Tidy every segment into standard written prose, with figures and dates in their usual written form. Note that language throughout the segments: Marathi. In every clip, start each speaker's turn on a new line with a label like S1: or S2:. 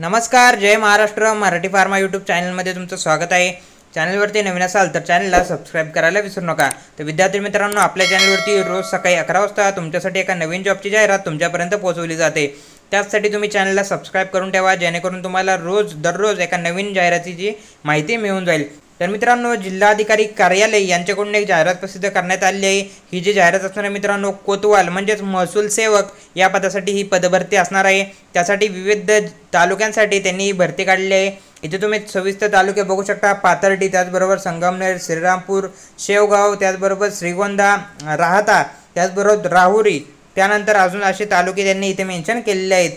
S1: नमस्कार, जय महाराष्ट्र. मराठी फार्मा यूट्यूब चॅनलमध्ये तुमचं स्वागत आहे. चॅनलवरती नवीन असाल तर चॅनलला सबस्क्राईब करायला विसरू नका. तर विद्यार्थी मित्रांनो, आपल्या चॅनलवरती रोज सकाळी 11 वाजता तुमच्यासाठी एका नवीन जॉबची जाहिरात तुमच्यापर्यंत पोहोचवली जाते. त्यासाठी तुम्ही चॅनलला सबस्क्राईब करून ठेवा, जेणेकरून तुम्हाला दररोज एका नवीन जाहिरातीची माहिती मिळून जाईल. तर मित्रांनो, जिल्हाधिकारी कार्यालय यांच्याकडून एक जाहिरात प्रसिद्ध करण्यात आली आहे. ही जी जाहिरात असणार आहे मित्रांनो, कोतवाल म्हणजेच महसूल सेवक या पदासाठी ही पदभरती असणार आहे. त्यासाठी विविध तालुक्यांसाठी त्यांनी ही भरती काढली आहे. इथे तुम्ही सविस्तर तालुके बघू शकता. पाथर्डी, त्याचबरोबर संगमनेर, श्रीरामपूर, शेवगाव, त्याचबरोबर श्रीगोंदा, राहता, त्याचबरोबर राहुरी, त्यानंतर अजून असे तालुके त्यांनी इथे मेन्शन केलेले आहेत.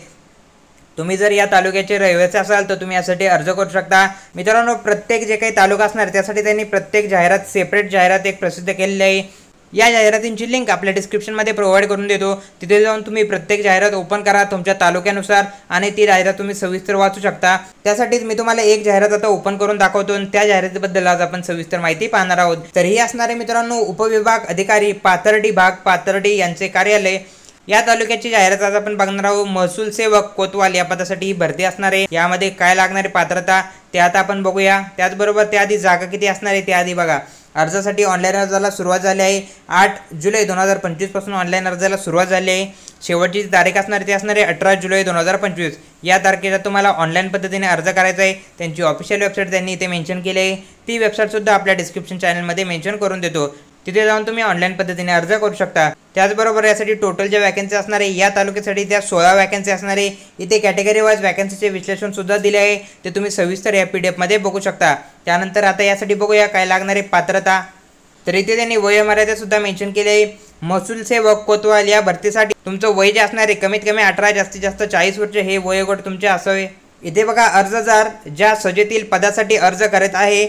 S1: तुम्ही जर या तालुक्याचे रहिवासी असाल तर तुम्ही यासाठी अर्ज करू शकता. मित्रांनो, प्रत्येक जे काही तालुका असणार त्यासाठी त्यांनी प्रत्येक जाहिरात सेपरेट जाहिरात एक प्रसिद्ध केलेली आहे. या जाहिरातींची लिंक आपल्या डिस्क्रिप्शनमध्ये प्रोव्हाइड करून देतो. तिथे जाऊन तुम्ही प्रत्येक जाहिरात ओपन करा तुमच्या तालुक्यानुसार आणि ती जाहिरात तुम्ही सविस्तर वाचू शकता. त्यासाठीच मी तुम्हाला एक जाहिरात आता ओपन करून दाखवतो आणि त्या जाहिरातीबद्दल आज आपण सविस्तर माहिती पाहणार आहोत. तर ही असणारे मित्रांनो, उपविभाग अधिकारी पाथर्डी भाग पाथर्डी यांचे कार्यालय या तालुक्याची जाहिरात आज आपण बघणार आहोत. महसूल सेवक कोतवाल या पदासाठी ही भरती असणार आहे. यामध्ये काय लागणारी पात्रता ते आता आपण बघूया. त्याचबरोबर त्याआधी जागा किती असणार आहे ते आधी बघा. अर्जासाठी ऑनलाईन अर्जाला सुरुवात झाली आहे. 8 जुलै 2025 पासून ऑनलाईन अर्जाला सुरुवात झाली आहे. शेवटची तारीख असणार ती असणार आहे 18 जुलै 2025. या तारखेला तुम्हाला ऑनलाईन पद्धतीने अर्ज करायचा आहे. त्यांची ऑफिशियल वेबसाईट त्यांनी इथे मेन्शन केली आहे. ती वेबसाईटसुद्धा आपल्या डिस्क्रिप्शन चॅनलमध्ये मेन्शन करून देतो. तिथे जाऊन तुम्ही ऑनलाईन पद्धतीने अर्ज करू शकता. त्याचबरोबर यासाठी टोटल ज्या वॅकन्सी असणार आहे या तालुक्यासाठी त्या 16 वॅकन्सी असणार आहे. इथे कॅटेगरी वाईज वॅकन्सीचे विश्लेषण सुद्धा दिले आहे. ते तुम्ही सविस्तर या PDF मध्ये बघू शकता. त्यानंतर आता यासाठी बघूया काय लागणारे पात्रता. तर इथे त्यांनी वयोमर्यादा सुद्धा मेन्शन केली आहे. महसूल सेवक कोतवाल या भरतीसाठी तुमचं वय जे असणार आहे कमीत कमी 18, जास्तीत जास्त 40 वर्ष हे वयोगट तुमचे असावे. इथे बघा, अर्जदार ज्या सजेतील पदासाठी अर्ज करत आहे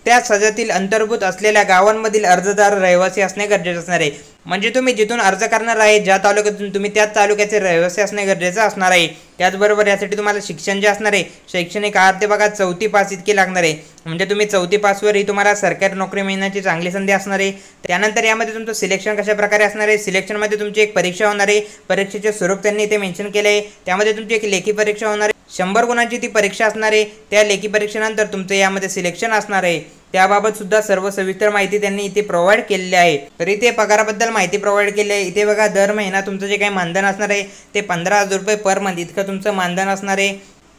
S1: त्या सजातील अंतर्भूत असलेल्या गावांमधील अर्जदार रहिवासी असणे गरजेचे असणार आहे. म्हणजे तुम्ही जिथून अर्ज करणार आहे ज्या तालुक्यातून तुम्ही त्याच तालुक्याचे रहिवासी असणे गरजेचं असणार आहे. त्याचबरोबर यासाठी तुम्हाला शिक्षण जे असणार आहे शैक्षणिक अर्हते बघा 4थी पास इतकी लागणार आहे. म्हणजे तुम्ही 4थी पासवरही तुम्हाला सरकारी नोकरी मिळण्याची चांगली संधी असणार आहे. त्यानंतर यामध्ये तुमचं सिलेक्शन कशा प्रकारे असणार आहे. सिलेक्शनमध्ये तुमची एक परीक्षा होणार आहे. परीक्षेचे स्वरूप त्यांनी इथे मेन्शन केले आहे. त्यामध्ये तुमची एक लेखी परीक्षा होणार आहे. 100 गुणांची ती परीक्षा असणार आहे. त्या लेखी परीक्षेनंतर तुमचं यामध्ये सिलेक्शन असणार आहे. त्याबाबत सुद्धा सर्व सविस्तर माहिती त्यांनी इथे प्रोव्हाइड केलेली आहे. तर इथे पगाराबद्दल माहिती प्रोव्हाइड केली आहे. इथे बघा, दर महिना तुमचं जे काही मानधन असणार आहे ते 15,000 रुपये पर मंथ इतकं तुमचं मानधन असणार आहे.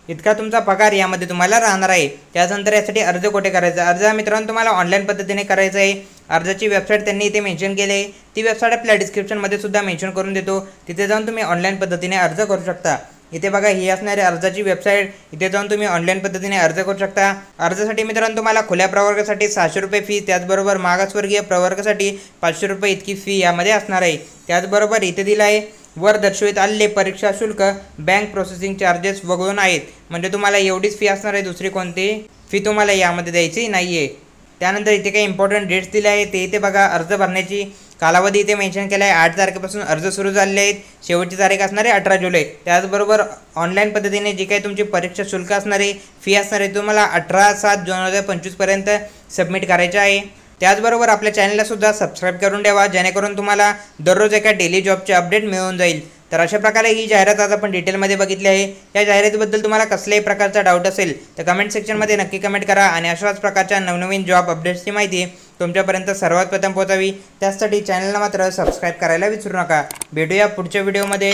S1: इतका तुमचा पगार यामध्ये तुम्हाला राहणार आहे. त्यानंतर यासाठी अर्ज कुठे करायचा. अर्ज मित्रांनो तुम्हाला ऑनलाईन पद्धतीने करायचा आहे. अर्जाची वेबसाईट त्यांनी इथे मेन्शन केली आहे. ती वेबसाईट आपल्या डिस्क्रिप्शनमध्ये सुद्धा मेन्शन करून देतो. तिथे जाऊन तुम्ही ऑनलाईन पद्धतीने अर्ज करू शकता. इथे बघा, ही असणारी अर्जाची वेबसाईट. इथे जाऊन तुम्ही ऑनलाईन पद्धतीने अर्ज करू शकता. अर्जासाठी मित्रांनो तुम्हाला खुल्या प्रवर्गासाठी 600 रुपये फी, त्याचबरोबर मागासवर्गीय प्रवर्गासाठी 500 रुपये इतकी फी यामध्ये असणार आहे. त्याचबरोबर इथे दिलं आहे वर दर्शवित आलेले परीक्षा शुल्क बँक प्रोसेसिंग चार्जेस वगळून आहेत. म्हणजे तुम्हाला एवढीच फी असणार आहे, दुसरी कोणती फी तुम्हाला यामध्ये द्यायची नाही आहे. त्यानंतर इथे काही इम्पॉर्टंट डेट्स दिले आहे ते इथे बघा. अर्ज भरण्याची कालावधी इथे मेन्शन केला आहे. 8 तारखेपासून अर्ज सुरू झालेले आहेत. शेवटची तारीख असणार आहे 18 जुलै. त्याचबरोबर ऑनलाईन पद्धतीने जी काही तुमची परीक्षा शुल्क असणार आहे, फी असणार आहे, तुम्हाला 18/7/2025 पर्यंत सबमिट करायचे आहे. त्याचबरोबर आपल्या चॅनलला सुद्धा सबस्क्राईब करून ठेवा, जेणेकरून तुम्हाला दररोज एका डेली जॉबचे अपडेट मिळून जाईल. तर अशा प्रकारे ही जाहिरात आज आपण डिटेलमध्ये बघितली आहे. या जाहिरातीबद्दल तुम्हाला कसल्याही प्रकारचा डाऊट असेल तर कमेंट सेक्शनमध्ये नक्की कमेंट करा आणि अशाच प्रकारच्या नवनवीन जॉब अपडेट्सची माहिती तुमच्यापर्यंत सर्वात प्रथम पोहोचावी त्यासाठी चॅनलला मात्र सबस्क्राईब करायला विसरू नका. भेटूया पुढच्या व्हिडिओमध्ये.